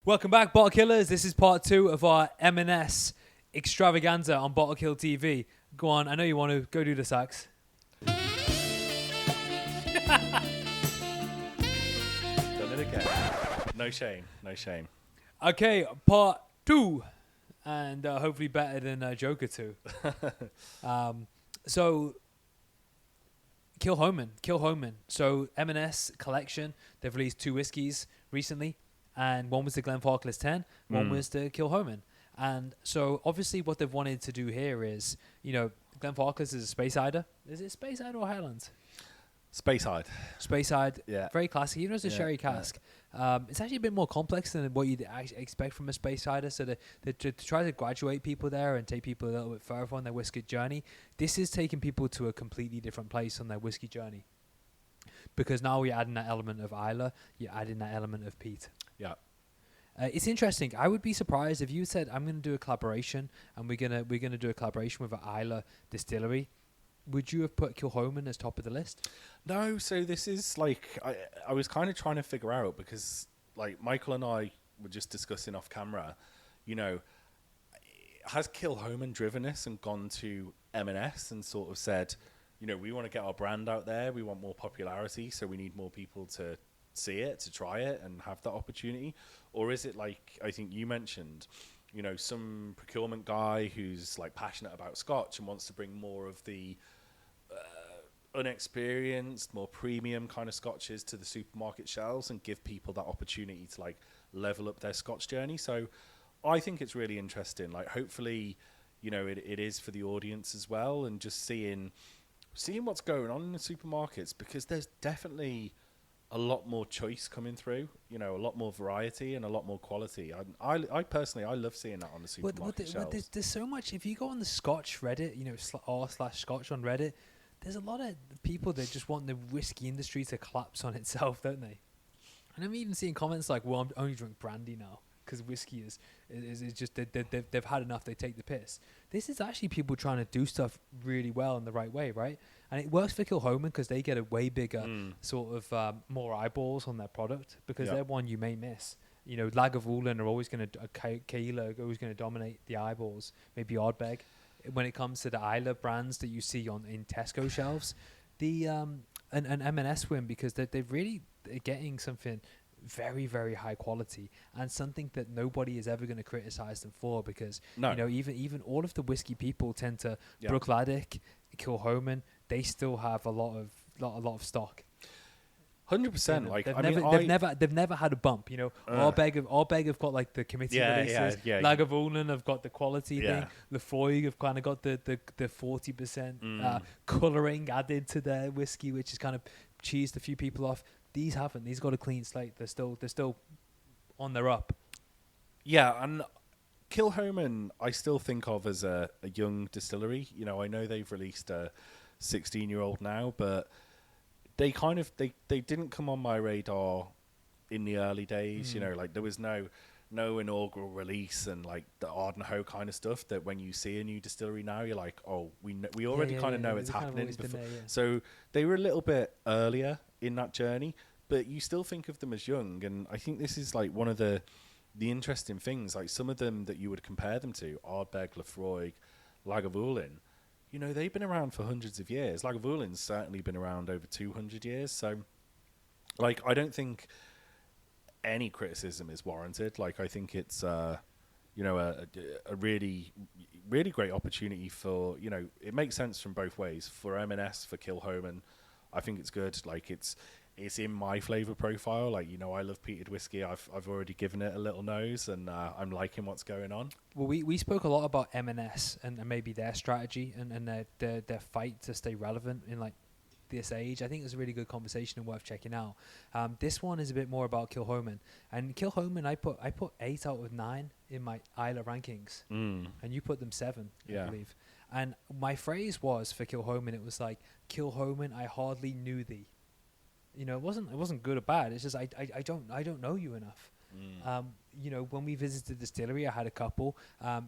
Welcome back, Bottle Killers. This is part 2 of our M&S extravaganza on Bottle Kill TV. Go on, I know you want to go do the sax. Done it again. No shame, no shame. Okay, part 2, and hopefully better than Joker 2. So, Kilchoman. So, M&S Collection, they've released 2 whiskies recently, and one was the Glenfarclas 10, one was the Kilchoman. And so, obviously, what they've wanted to do here is, Glenfarclas is a Speyside. Is it Speyside or Highlands? Speyside, yeah. Very classic, even as a sherry cask. Yeah. It's actually a bit more complex than what you'd actually expect from a Speyside. So to try to graduate people there and take people a little bit further on their whiskey journey, this is taking people to a completely different place on their whiskey journey. Because now you're adding that element of Islay, you're adding that element of peat. Yeah. It's interesting. I would be surprised if you said, I'm going to do a collaboration, and we're gonna do a collaboration with an Islay distillery. Would you have put Kilchoman as top of the list? No, so this is like, I was kind of trying to figure out, because like Michael and I were just discussing off camera, has Kilchoman driven us and gone to M&S and sort of said, we want to get our brand out there, we want more popularity, so we need more people to see it, to try it and have that opportunity? Or is it like, I think you mentioned, some procurement guy who's like passionate about Scotch and wants to bring more of the unexperienced, more premium kind of Scotches to the supermarket shelves and give people that opportunity to like level up their Scotch journey? So I think it's really interesting. Like, hopefully, it is for the audience as well, and just seeing what's going on in the supermarkets, because there's definitely a lot more choice coming through, a lot more variety and a lot more quality. I personally, I love seeing that on the supermarket shelves. There's so much. If you go on the Scotch Reddit, r/Scotch on Reddit, there's a lot of people that just want the whiskey industry to collapse on itself, don't they? And I'm even seeing comments like, well, I only drink brandy now because whiskey is just, they've had enough, they take the piss. This is actually people trying to do stuff really well in the right way, right? And it works for Kilchoman because they get a way bigger sort of more eyeballs on their product, because they're one you may miss. Lagavulin are always going to, Keela are always going to dominate the eyeballs, maybe Ardbeg. When it comes to the Islay brands that you see in Tesco shelves, and M&S win because they're really getting something very, very high quality, and something that nobody is ever going to criticize them for, because even all of the whiskey people tend to Brookladdick, Kilchoman, they still have a lot of stock. 100%. Like, they've never had a bump. Ardbeg have got like the committee releases. Lagavulin have got the quality thing. Lefroy have kind of got the 40% colouring added to their whiskey, which has kind of cheesed a few people off. These haven't. These got a clean slate. They're still on their up. Yeah, and Kilchoman I still think of as a young distillery. I know they've released a 16-year-old now, but they kind of they didn't come on my radar in the early days. Like, there was no inaugural release and like the Ardnahoe kind of stuff that when you see a new distillery now, you're like, oh, we already kind of know it's happening. So they were a little bit earlier in that journey, but you still think of them as young. And I think this is like one of the interesting things. Like, some of them that you would compare them to, Ardbeg, Lefroy, Lagavulin, they've been around for hundreds of years. Lagavulin's certainly been around over 200 years. So, like, I don't think any criticism is warranted. Like, I think it's a really, really great opportunity for, it makes sense from both ways. For M&S, for Kilchoman, I think it's good. Like, it's in my flavor profile. Like, I love peated whiskey. I've already given it a little nose, and I'm liking what's going on. Well, we spoke a lot about M&S and maybe their strategy and their fight to stay relevant in like this age. I think it was a really good conversation and worth checking out. This one is a bit more about Kilchoman, and Kilchoman I put 8 out of 9 in my Islay rankings, and you put them 7, I believe. And my phrase was for Kilchoman, it was like, Kilchoman, I hardly knew thee. It wasn't good or bad. It's just I don't know you enough. When we visited the distillery, I had a couple.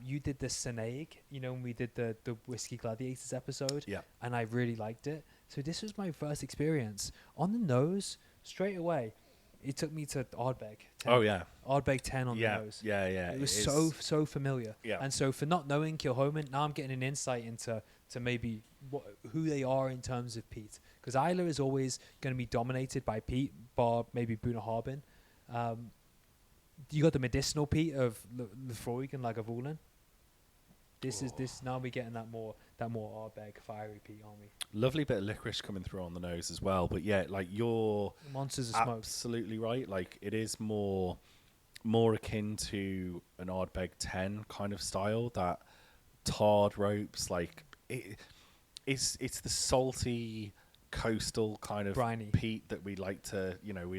You did the Senaig, when we did the Whiskey Gladiators episode, and I really liked it. So this was my first experience. On the nose, straight away, it took me to Ardbeg. 10. Oh yeah, Ardbeg 10 on the nose. yeah. It was so familiar. Yeah. And so for not knowing Kilchoman, now I'm getting an insight into maybe who they are in terms of peat. Because Isla is always going to be dominated by peat, bar maybe Buna Harbin. You got the medicinal peat of Lefroy and Lagavulin. This now we're getting that more Ardbeg fiery peat, aren't we? Lovely bit of licorice coming through on the nose as well. But yeah, like you're Monsters of smoke. Absolutely right. Like it is more akin to an Ardbeg 10 kind of style. That tarred ropes, like it's the salty coastal kind of briny peat that we like to, we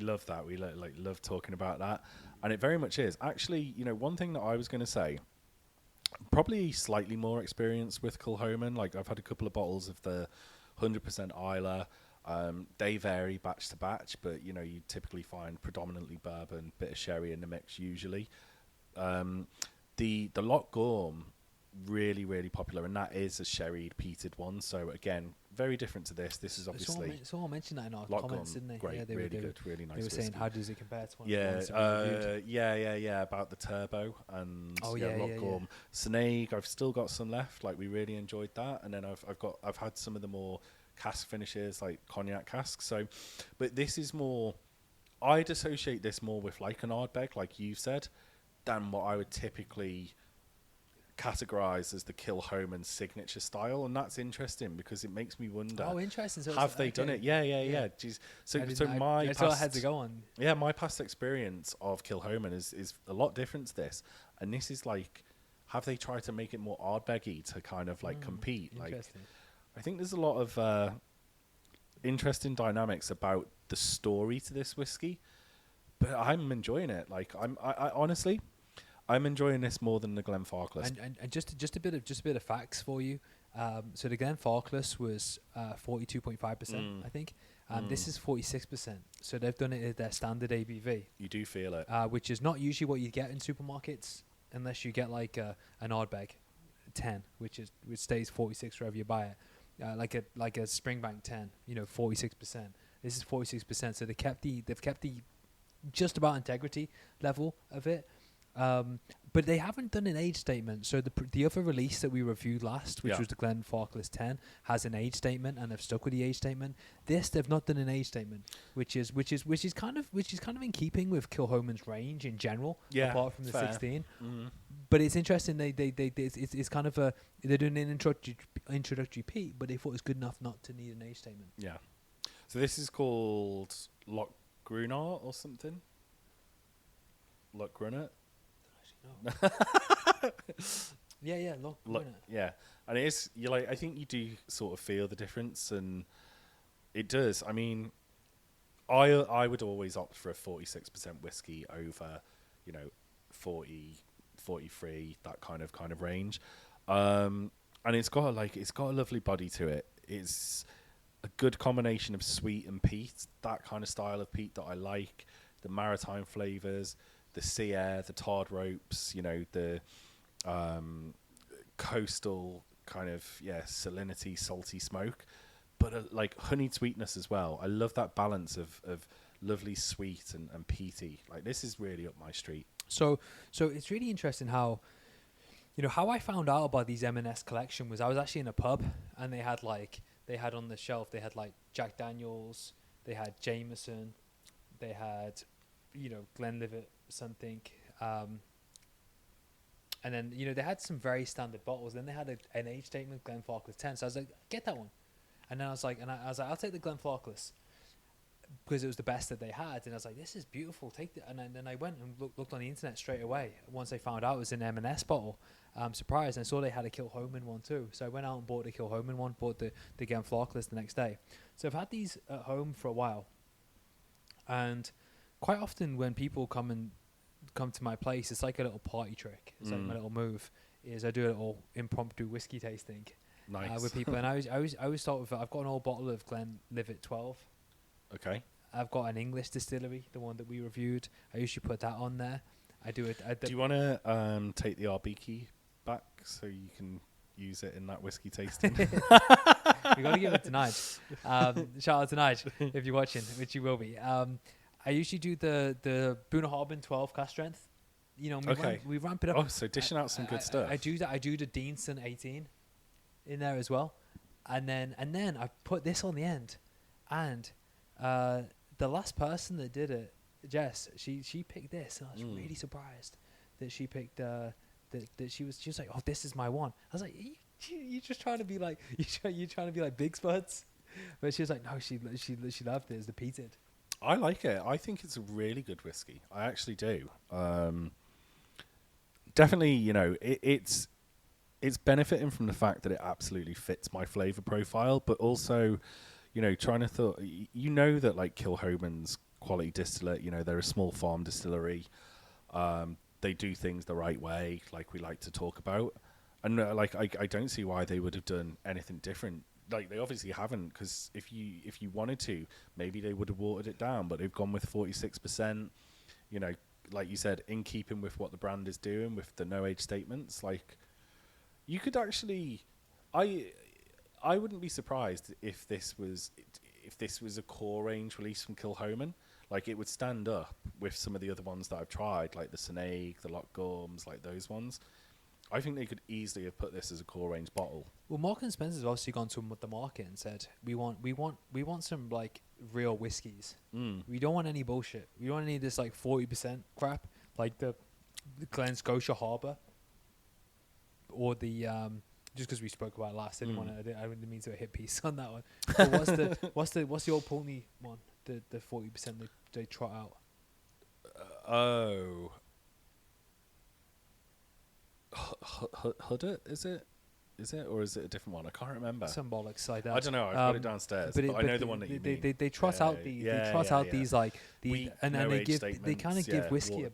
love that. We love talking about that, and it very much is. Actually, one thing that I was going to say. Probably slightly more experience with Kilchoman. Like I've had a couple of bottles of the 100% Isla. They vary batch to batch, but you typically find predominantly bourbon, bit of sherry in the mix usually. The Loch Gorm, really really popular, and that is a sherried peated one. So again, very different to this. This is obviously. Someone mentioned that in our Loch comments, Gorm, didn't they? great, Yeah, really good, really nice. They were saying, whiskey. how does it compare to one? Yeah, about the turbo and Loch Gorm. Snake, I've still got some left. Like we really enjoyed that, and then I've had some of the more cask finishes like cognac casks. So, but this is more. I'd associate this more with like an Ardbeg, like you said, than what I would typically categorized as the Kilchoman signature style, and that's interesting because it makes me wonder. Oh, interesting. So have they done it? Yeah. Jeez. My past experience of Kilchoman is a lot different to this, and this is like, have they tried to make it more Ardbeggy to kind of like compete? Like, I think there's a lot of interesting dynamics about the story to this whiskey, but I'm enjoying it. Like, I honestly. I'm enjoying this more than the Glenfarclas. And just a bit of facts for you. So the Glenfarclas was 42.5%, I think. This is 46%. So they've done it at their standard ABV. You do feel it, which is not usually what you get in supermarkets, unless you get like an Ardbeg 10, which stays 46 wherever you buy it. Like a Springbank 10, 46%. This is 46%. So they've kept the just about integrity level of it. But they haven't done an age statement. So the other release that we reviewed last, which was the Glenfarclas 10, has an age statement, and they've stuck with the age statement. This, they've not done an age statement, which is kind of in keeping with Kilchoman's range in general, apart from the 16. But it's interesting. It's kind of they're doing an introductory peat, but they thought it was good enough not to need an age statement. Yeah. So this is called Loch Grunar or something. Loch Grunar. No. Look, yeah, and it is. I think you do sort of feel the difference, and it does. I mean, I would always opt for a 46% whiskey over, 40, 43, that kind of range, and it's got a lovely body to it. It's a good combination of sweet and peat, that kind of style of peat that I like. The maritime flavors. The sea air, the tarred ropes, the coastal kind of salinity, salty smoke, but like honeyed sweetness as well. I love that balance of lovely sweet and peaty. Like this is really up my street. So it's really interesting how I found out about these M&S Collection was I was actually in a pub, and they had on the shelf, they had like Jack Daniels, they had Jameson, they had Glenlivet something, and then they had some very standard bottles. Then they had an age statement, Glenfarclas 10. So I was like, get that one. And then I was like, I'll take the Glenfarclas because it was the best that they had. And I was like, this is beautiful. Take it. And then I went and looked on the internet straight away. Once I found out it was an M&S bottle, I'm surprised. And I saw they had a Kilchoman one too. So I went out and bought the Kilchoman one, bought the Glenfarclas the next day. So I've had these at home for a while, and quite often when people come to my place, it's like a little party trick. It's like my little move is I do a little impromptu whiskey tasting with people. And I always start with, I've got an old bottle of Glenlivet 12. Okay. I've got an English distillery, the one that we reviewed. I usually put that on there. I do it. Do you want to take the RB key back so you can use it in that whiskey tasting? We got to give it to Nige. Shout out to Nige if you're watching, which you will be. I usually do the Bunaharbin 12 cask strength. You know, we ramp it up. Oh, so dishing out some good stuff. I do that. I do the Deanston 18 in there as well, and then I put this on the end, and the last person that did it, Jess, she picked this, and I was really surprised that she picked that she was like, oh, this is my one. I was like, you just trying to be like you trying to be like Big Spuds, but she was like, no, she loved it. It's the peated. I like it. I think it's a really good whiskey. I actually do. Definitely, you know, it's benefiting from the fact that it absolutely fits my flavor profile, but also, you know, trying to you know that like Kilchoman's quality distillate, you know, they're a small farm distillery. They do things the right way, like we like to talk about, and like I don't see why they would have done anything different. Like they obviously haven't, because if you wanted to, maybe they would have watered it down, but they've gone with 46%. You know, like you said, in keeping with what the brand is doing with the no age statements. Like you could actually, I wouldn't be surprised if this was a core range release from Kilchoman. Like it would stand up with some of the other ones that I've tried, like the Snake, the Lochgorms, like those ones. I think they could easily have put this as a core range bottle. Well, Mark and Spencer's obviously gone to the market and said, we want some like real whiskies. We don't want any bullshit. We don't want any of this like 40% crap, like the Glen Scotia Harbour, or the just because we spoke about it last. I didn't mean to hit piece on that one. But what's the old Pulteney one? The 40% they trot out. Hood it? Is it, or is it a different one? I can't remember. Symbolic side out. I don't know. I've got it downstairs, but I know the one that you mean. They trot out these like the and then they kind of give whiskey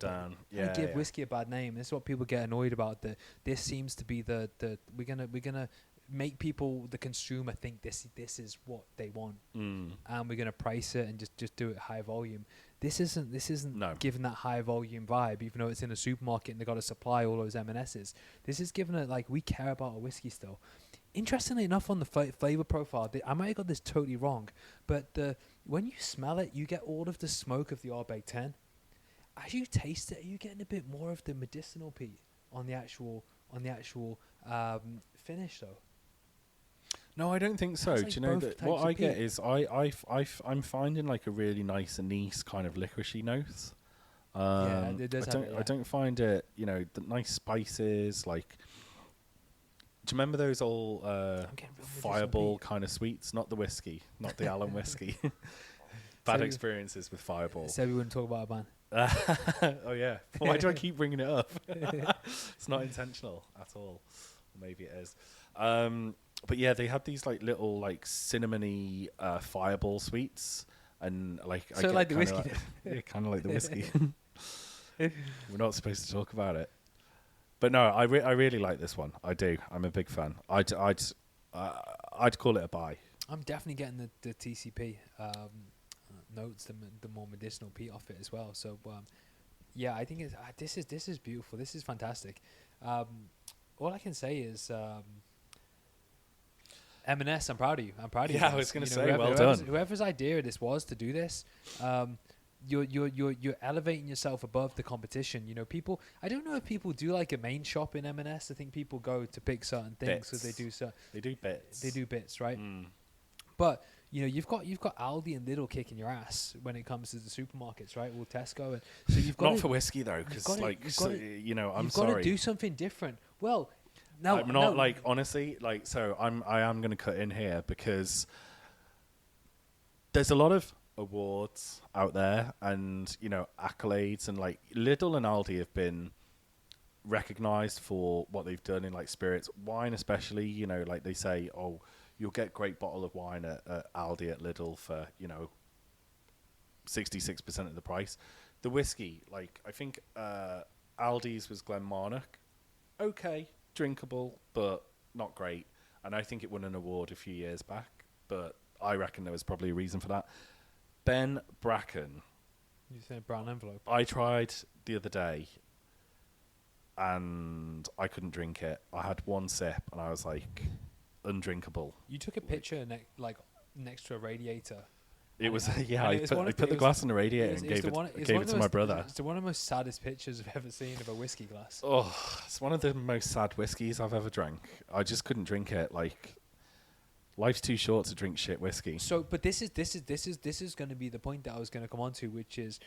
give whiskey a bad name. This is what people get annoyed about. This seems to be the we're gonna make people, the consumer, think this is what they want, and we're gonna price it and just do it high volume. This isn't giving that high volume vibe, even though it's in a supermarket and they got to supply all those M&S's. This is giving it like, we care about our whiskey still. Interestingly enough, on the flavor profile, I might have got this totally wrong, but when you smell it, you get all of the smoke of the Ardbeg 10. As you taste it, are you getting a bit more of the medicinal peat on the actual finish though? No, I don't think so. Do you know that what I get is I'm finding like a really nice anise kind of licoricey notes. I don't find it, you know, the nice spices. Like, do you remember those old Fireball kind of sweets? Not the whiskey, not the Allen whiskey. Bad experiences with Fireball. Said we wouldn't talk about a ban. Oh yeah. Why do I keep bringing it up? It's not intentional at all. Maybe it is. But yeah, they had these like little like cinnamony Fireball sweets, and like so like the whiskey. Kind of like the whiskey. We're not supposed to talk about it, but no, I really like this one. I do. I'm a big fan. I'd call it a buy. I'm definitely getting the TCP notes, the more medicinal peat off it as well. So yeah, I think this is beautiful. This is fantastic. All I can say is. M&S, I'm proud of you. Yeah, I was going to say, well done. Whoever's idea this was to do this, you're elevating yourself above the competition. You know, people. I don't know if people do like a main shop in M&S. I think people go to pick certain things because they do bits. They do bits, right? But you know, you've got Aldi and Lidl kicking your ass when it comes to the supermarkets, right? Or Tesco, and so you've got not for whiskey though, because like you know, I'm sorry, you've got to do something different. Well. No, I'm not like honestly like so. I am going to cut in here because there's a lot of awards out there and, you know, accolades, and like Lidl and Aldi have been recognized for what they've done in like spirits, wine especially. You know, like they say, oh, you'll get great bottle of wine at Aldi at Lidl for, you know, 66% of the price. The whiskey, like I think Aldi's was Glenfarclas, okay. Drinkable, but not great. And I think it won an award a few years back, but I reckon there was probably a reason for that. Ben Bracken. You said brown envelope. I tried the other day, and I couldn't drink it. I had one sip, and I was like, undrinkable. You took a picture next to a radiator It was And yeah. I put the glass on the radiator and gave it to my brother. It's one of the most saddest pictures I've ever seen of a whiskey glass. Oh, it's one of the most sad whiskies I've ever drank. I just couldn't drink it. Like, life's too short to drink shit whiskey. So, but this is going to be the point that I was going to come on to, which is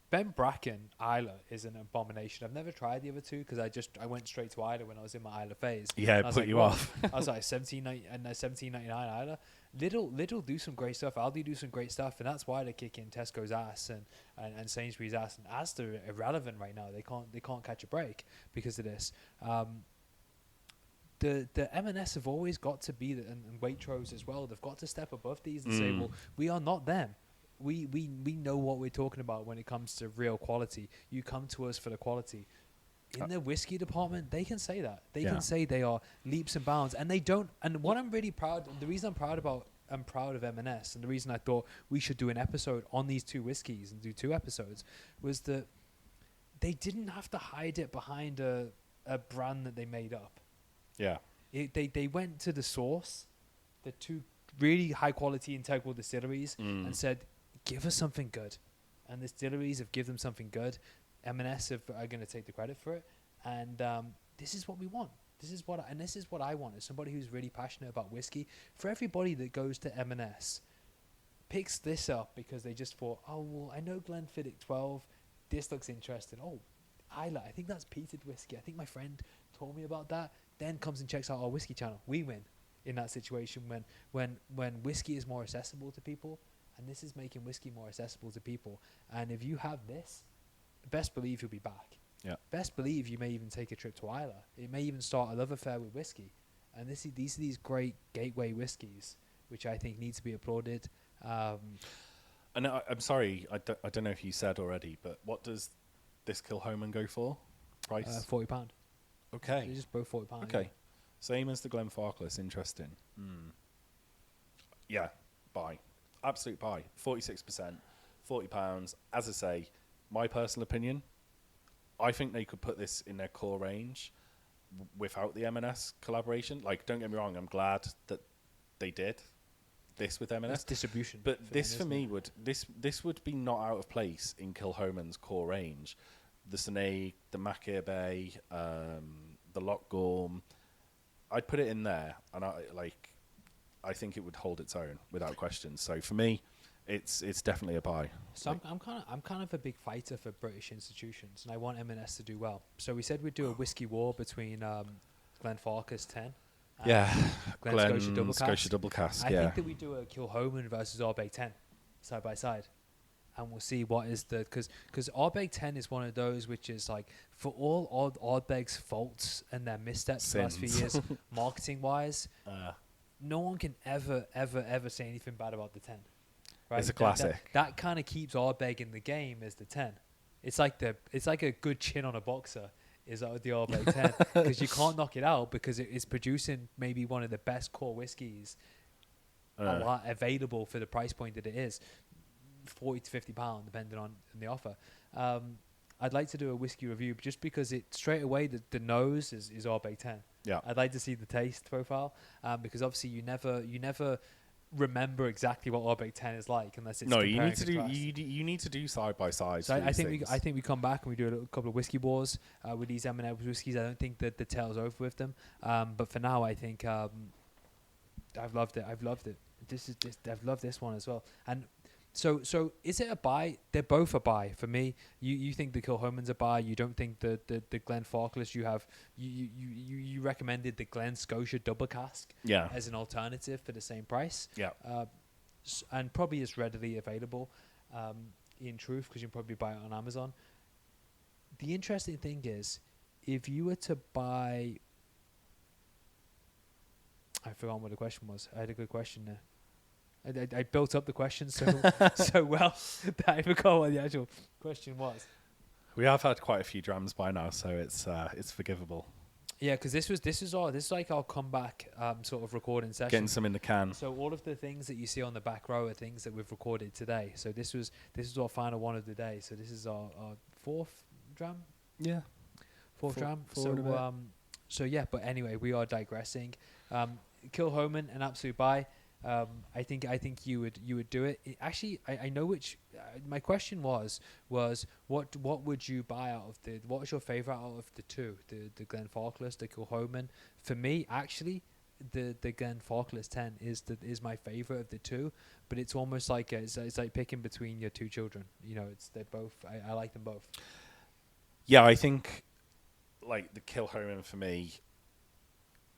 Ben Bracken Isla is an abomination. I've never tried the other two because I went straight to Isla when I was in my Isla phase. Yeah, it put you off. I was like $17.99 Isla. Lidl do some great stuff. Aldi do some great stuff, and that's why they kick in Tesco's ass and Sainsbury's ass, and Asda are irrelevant right now. They can't catch a break because of this. The M&S have always got to be and Waitrose as well. They've got to step above these and say, well, we are not them. We know what we're talking about when it comes to real quality. You come to us for the quality. In the whiskey department, they can say that. They can say they are leaps and bounds, and they don't. And what I'm really proud, the reason I'm proud of M&S, and the reason I thought we should do an episode on these two whiskeys and do 2 episodes, was that they didn't have to hide it behind a brand that they made up. Yeah. They went to the source, the 2 really high quality integral distilleries, and said, give us something good. And the distilleries have given them something good. M&S are going to take the credit for it. And this is what we want. This is what I want as somebody who's really passionate about whiskey. For everybody that goes to M&S, picks this up because they just thought, oh, well, I know Glenfiddich 12. This looks interesting. Oh, Isla, I think that's peated whiskey. I think my friend told me about that. Then comes and checks out our whiskey channel. We win in that situation when whiskey is more accessible to people, and this is making whiskey more accessible to people. And if you have this, best believe you'll be back. Yeah. Best believe you may even take a trip to Isla. It may even start a love affair with whiskey. And these are these great gateway whiskies, which I think need to be applauded. And I'm sorry, I don't know if you said already, but what does this Kilchoman go for? Price? £40. Okay. They're just both £40. Okay. Yeah. Same as the Glenfarclas. Interesting. Yeah. Buy. Absolute buy. 46%. £40. As I say, my personal opinion, I think they could put this in their core range without the M&S collaboration. Like, don't get me wrong, I'm glad that they did this with M&S. It's distribution. But this for me would would be not out of place in Kilchoman's core range. The Snake, the Mackay Bay, the Lochgorm, I'd put it in there, and I think it would hold its own without question. So for me, it's definitely a buy. So I'm kind of a big fighter for British institutions, and I want M&S to do well. So we said we'd do a whiskey war between Glenfarclas 10. Glen Scotia Double Cask. I think that we do a Kilchoman versus Ardbeg 10 side by side. And we'll see what is because Ardbeg 10 is one of those which is like, for all Ardbeg's faults and their missteps the last few years, marketing wise, no one can ever say anything bad about the 10. Right? It's a classic. That kind of keeps Ardbeg in the game as the 10. It's like a good chin on a boxer is the Ardbeg 10 because you can't knock it out because it's producing maybe one of the best core whiskies available for the price point that it is. £40 to £50 depending on the offer. I'd like to do a whiskey review just because it straight away the nose is Ardbeg 10. Yeah, I'd like to see the taste profile because obviously you never remember exactly what Ardbeg 10 is like unless it's you need to do side by side. So I think we come back and we do a couple of whiskey wars with these M&S whiskies. I don't think that the tail's over with them, but for now I think I've loved it. I've loved this one as well. And so is it a buy? They're both a buy for me. You think the Kilchoman's a buy? You don't think the Glenfarclas? You recommended the Glen Scotia Double Cask as an alternative for the same price. Yeah, and probably is readily available. In truth, because you can probably buy it on Amazon. The interesting thing is, if you were to buy, I forgot what the question was. I had a good question there. I built up the question so well that I forgot what the actual question was. We have had quite a few drams by now, so it's forgivable. Yeah, because this is like our comeback sort of recording session. Getting some in the can. So all of the things that you see on the back row are things that we've recorded today. So this is our final one of the day. So this is our fourth dram. Yeah, fourth dram. So yeah, but anyway, we are digressing. Kilchoman, an absolute buy. I think you would do it. Actually, I know which. My question was what would you buy out of the? What was your favorite out of the two? The Glenfarclas, the Kilchoman. For me, actually, the Glenfarclas 10 is my favorite of the two. But it's almost like it's like picking between your two children. You know, they're both. I like them both. Yeah, I think like the Kilchoman for me,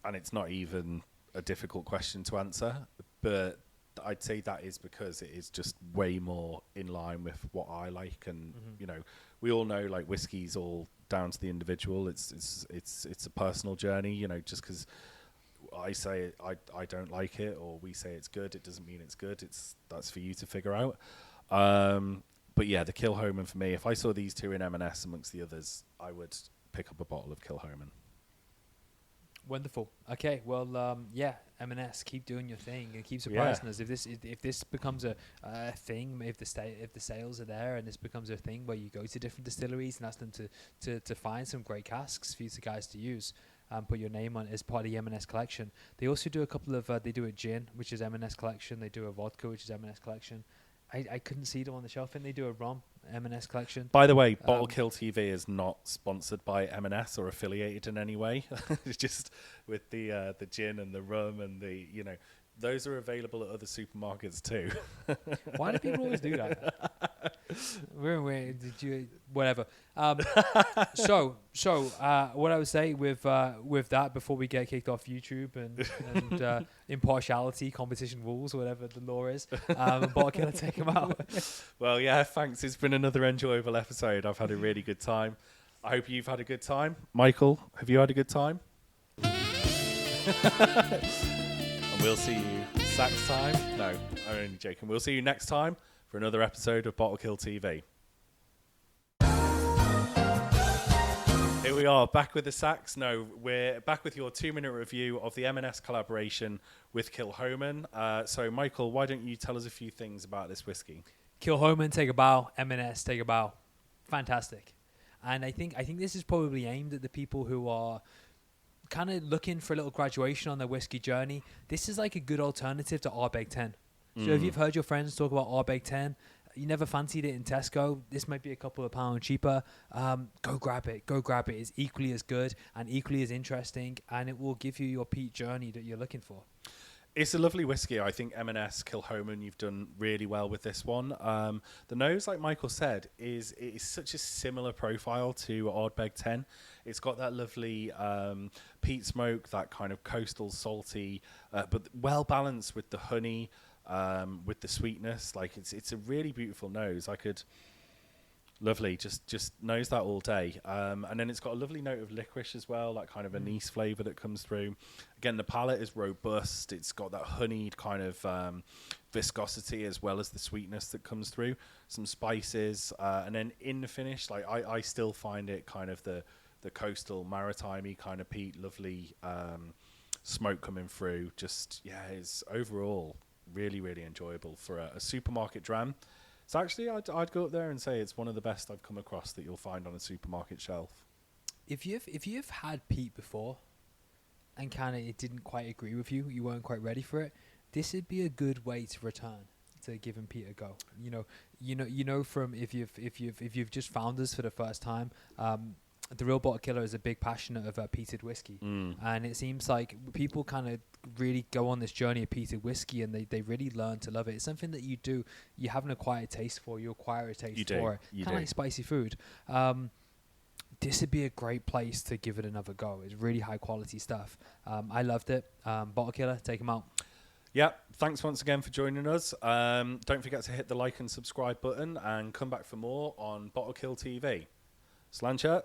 and it's not even a difficult question to answer, but I'd say that is because it is just way more in line with what I like, and you know, we all know like whiskey's all down to the individual. It's a personal journey. You know, just because I say I don't like it, or we say it's good, it doesn't mean it's good. That's for you to figure out. But yeah, the Kilchoman for me, if I saw these two in M&S amongst the others, I would pick up a bottle of Kilchoman. Wonderful. Okay. Well, yeah, M&S, keep doing your thing and keep surprising us. If this becomes a thing, if the sales are there and this becomes a thing where you go to different distilleries and ask them to find some great casks for you guys to use, put your name on as part of the M&S Collection. They also do a couple of they do a gin, which is M&S Collection. They do a vodka, which is M&S Collection. I couldn't see them on the shelf, and they do a rum, M&S Collection. By the way, Bottle Kill TV is not sponsored by M&S or affiliated in any way. It's just with the gin and the rum and the, you know, those are available at other supermarkets too. Why do people always do that? Did you whatever? So what I would say with that before we get kicked off YouTube and impartiality, competition rules, or whatever the law is, but can I take them out? Well, yeah, thanks. It's been another enjoyable episode. I've had a really good time. I hope you've had a good time. Michael, have you had a good time? And we'll see you next time. No, I'm only joking. We'll see you next time for another episode of Bottle Kill TV. Here we are, back with the Sacks. No, we're back with your 2-minute review of the M&S collaboration with Kilchoman. So, Michael, why don't you tell us a few things about this whiskey? Kilchoman, take a bow. M&S, take a bow. Fantastic. And I think this is probably aimed at the people who are kind of looking for a little graduation on their whiskey journey. This is like a good alternative to Ardbeg 10. So if you've heard your friends talk about Ardbeg 10, you never fancied it in Tesco, this might be a couple of pounds cheaper. Go grab it. It's equally as good and equally as interesting, and it will give you your peak journey that you're looking for. It's a lovely whiskey. I think M&S Kilchoman, you've done really well with this one. The nose, like Michael said, is such a similar profile to Ardbeg 10. It's got that lovely peat smoke, that kind of coastal salty, but well balanced with the honey, with the sweetness. Like it's a really beautiful nose. Lovely, just nose that all day. And then it's got a lovely note of licorice as well, that kind of anise flavour that comes through. Again, the palate is robust. It's got that honeyed kind of viscosity as well as the sweetness that comes through. Some spices. And then in the finish, like I still find it kind of the coastal, maritime-y kind of peat, lovely smoke coming through. Just, yeah, it's overall really, really enjoyable for a supermarket dram. So actually, I'd go up there and say it's one of the best I've come across that you'll find on a supermarket shelf. If you've had peat before, and kind of it didn't quite agree with you, you weren't quite ready for it, this would be a good way to return to giving peat a go. You know from if you've just found us for the first time. The Real Bottle Killer is a big passionate of peated whiskey, and it seems like people kind of really go on this journey of peated whiskey, and they really learn to love it. It's something that you have an acquired taste for. You acquire a taste for it, kind of like spicy food. This would be a great place to give it another go. It's really high quality stuff. I loved it. Bottle Killer, take them out. Yeah, thanks once again for joining us. Don't forget to hit the like and subscribe button, and come back for more on Bottle Kill TV. Slancher.